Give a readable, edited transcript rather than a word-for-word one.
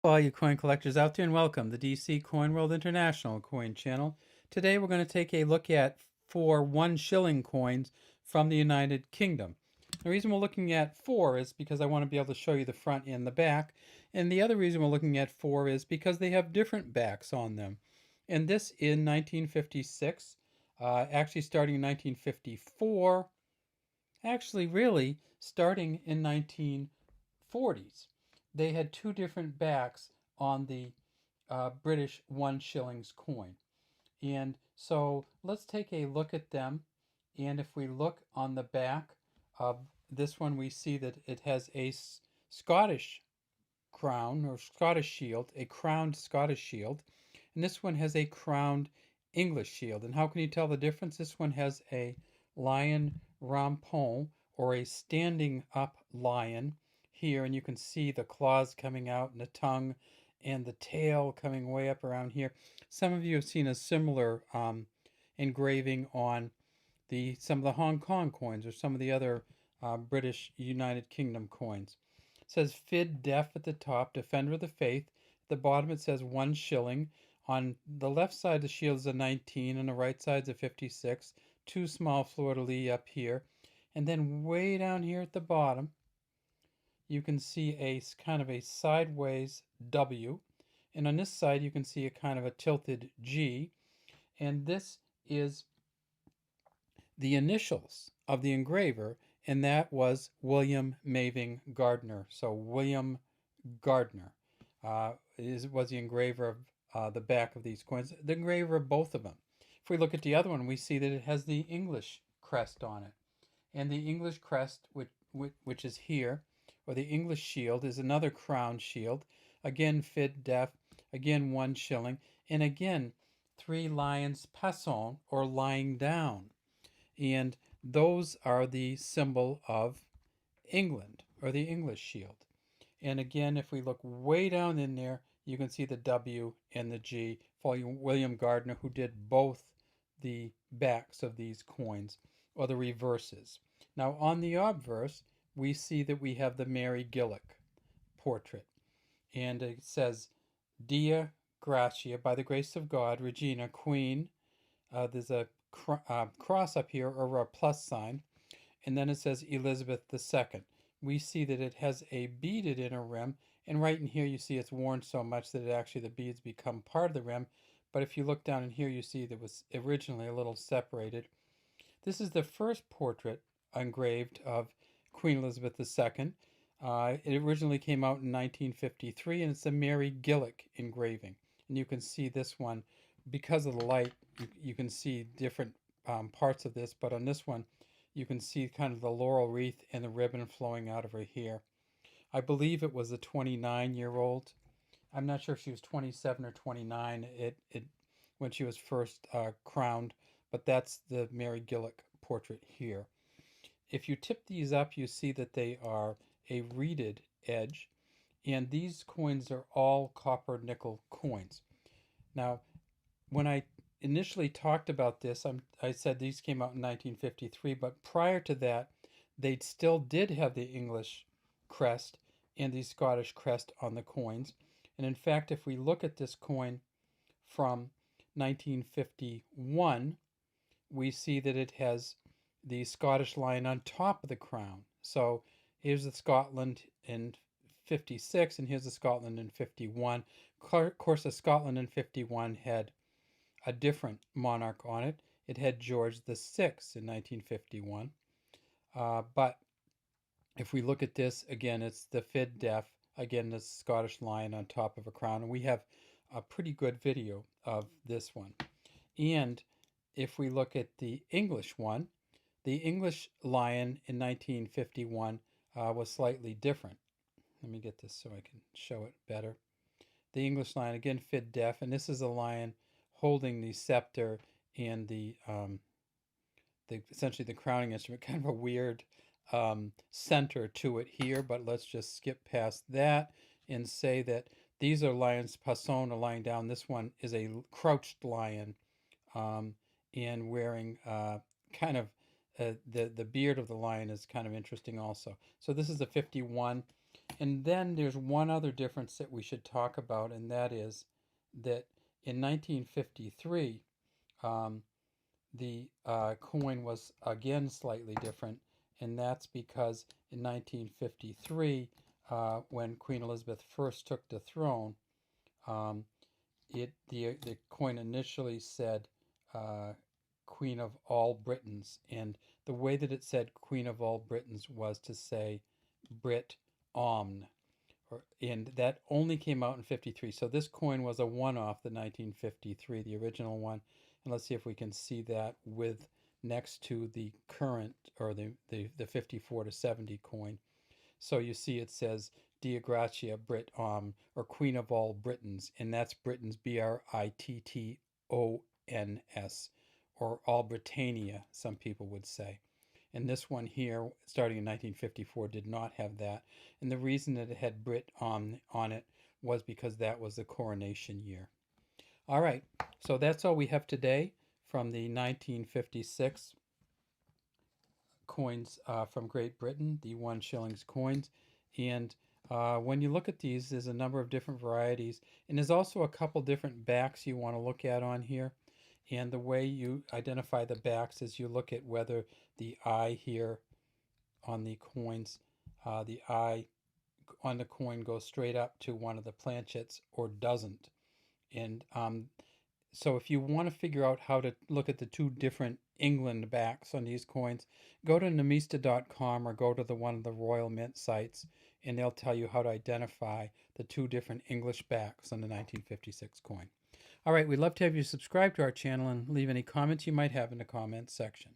all you coin collectors out there, and welcome to DC Coin World International Coin Channel. Today we're going to take a look at 4 1 shilling coins from the United Kingdom. The reason we're looking at 4 is because I want to be able to show you the front and the back. And the other reason we're looking at 4 is because they have different backs on them. And this in 1956, actually starting in 1954, actually really starting in 1940s. They had 2 different backs on the British 1 shillings coin. And so let's take a look at them. And if we look on the back of this one, we see that it has a Scottish crown or Scottish shield, a crowned Scottish shield. And this one has a crowned English shield. And how can you tell the difference? This one has a lion rampant, or a standing up lion here, and you can see the claws coming out and the tongue and the tail coming way up around here. Some of you have seen a similar engraving on some of the Hong Kong coins or some of the other British United Kingdom coins. It says Fid Def at the top, Defender of the Faith. At the bottom it says 1 shilling. On the left side the shield is a 19, and the right side is a 56. 2 small fleur-de-lis up here. And then way down here at the bottom, you can see a kind of a sideways W. And on this side, you can see a kind of a tilted G. And this is the initials of the engraver, and that was William Maving Gardner. So William Gardner was the engraver of the back of these coins, the engraver of both of them. If we look at the other one, we see that it has the English crest on it. And the English crest, which is here, or the English shield, is another crown shield. Again, Fid Def, again 1 shilling, and again 3 lions passant, or lying down. And those are the symbol of England, or the English shield. And again, if we look way down in there, you can see the W and the G for William Gardner, who did both the backs of these coins, or the reverses. Now on the obverse, we see that we have the Mary Gillick portrait. And it says, Dia Gratia, by the grace of God, Regina, Queen. There's a cross up here, or a plus sign. And then it says Elizabeth II. We see that it has a beaded inner rim. And right in here, you see it's worn so much that the beads become part of the rim. But if you look down in here, you see that it was originally a little separated. This is the first portrait engraved of Queen Elizabeth II. It originally came out in 1953, and it's a Mary Gillick engraving. And you can see this one, because of the light, you can see different parts of this, but on this one, you can see kind of the laurel wreath and the ribbon flowing out of her hair. I believe it was a 29-year-old. I'm not sure if she was 27 or 29 when she was first crowned, but that's the Mary Gillick portrait here. If you tip these up, you see that they are a reeded edge, and these coins are all copper nickel coins. Now, when I initially talked about this, I said these came out in 1953, but prior to that, they still did have the English crest and the Scottish crest on the coins. And in fact, if we look at this coin from 1951, we see that it has the Scottish lion on top of the crown. So here's the Scotland in 56, and here's the Scotland in 51. Of course, the Scotland in 51 had a different monarch on it. It had George VI in 1951. But if we look at this, again, it's the Fid Def, again, the Scottish lion on top of a crown. And we have a pretty good video of this one. And if we look at the English one, the English lion in 1951 was slightly different. Let me get this so I can show it better. The English lion, again, Fid Def, and this is a lion holding the scepter and essentially the crowning instrument. Kind of a weird center to it here, but let's just skip past that and say that these are lions passant, or lying down. This one is a crouched lion, and wearing kind of the beard of the lion is kind of interesting also. So this is a 51. And then there's one other difference that we should talk about, and that is that in 1953, the coin was again slightly different, and that's because in 1953, when Queen Elizabeth first took the throne, um, the coin initially said Queen of all Britons, and the way that it said Queen of all Britons was to say Brit Omne, and that only came out in 53. So this coin was a one-off, the 1953, the original one. And let's see if we can see that with next to the current, or the 54 to 70 coin. So you see it says Dea Gratia Brit or Queen of all Britons, and that's Britons, Britton's, or All Britannia, some people would say. And this one here, starting in 1954, did not have that. And the reason that it had Brit on it was because that was the coronation year. All right, so that's all we have today from the 1956 coins from Great Britain, the 1 shillings coins. And when you look at these, there's a number of different varieties. And there's also a couple different backs you want to look at on here. And the way you identify the backs is you look at whether the eye here on the coins, the eye on the coin goes straight up to one of the planchets or doesn't. And so if you want to figure out how to look at the two different England backs on these coins, go to namista.com or go to one of the Royal Mint sites, and they'll tell you how to identify the two different English backs on the 1956 coin. All right, we'd love to have you subscribe to our channel and leave any comments you might have in the comments section.